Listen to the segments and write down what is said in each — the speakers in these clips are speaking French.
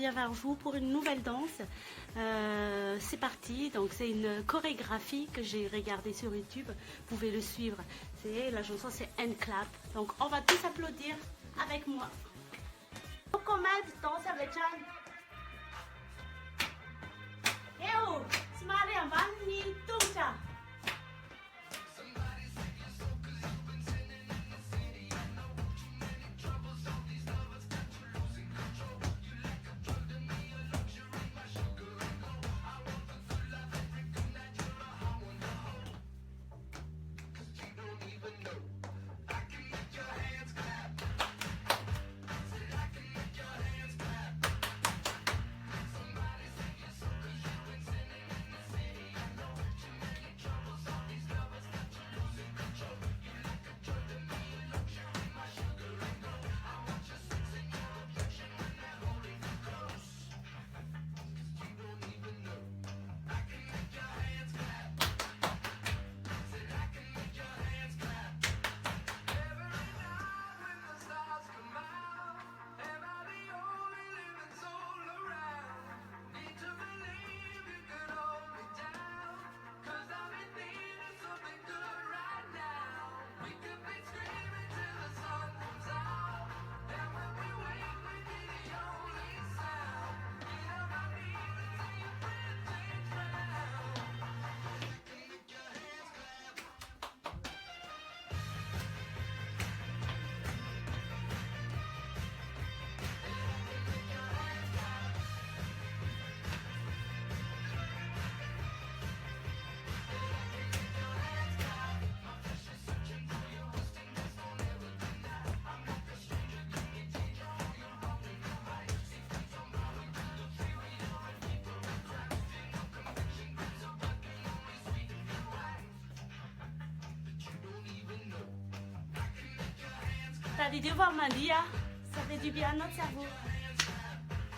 reviens vers vous pour une nouvelle danse. C'est parti, donc c'est une chorégraphie que j'ai regardée sur YouTube. Vous pouvez le suivre. La chanson c'est Hand Clap. Donc on va tous applaudir avec moi. Commande danse avec Chan. Yo, smile and bunny, tumcha. T'as dû voir Malia, ça fait du bien à notre cerveau.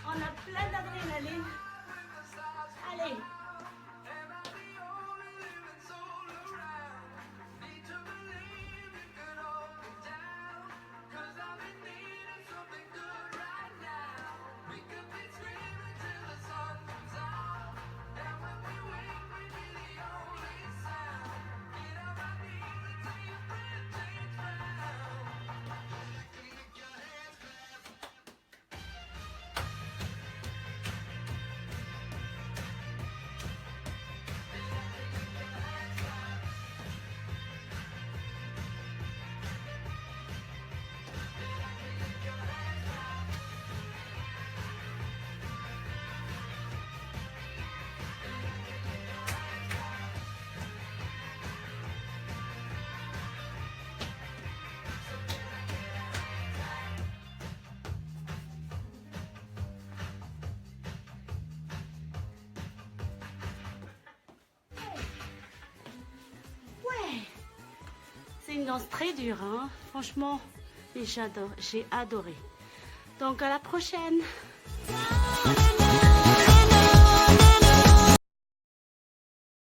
On a plein d'adrénaline. Allez. C'est une danse très dure, hein? Franchement, j'ai adoré. Donc à la prochaine.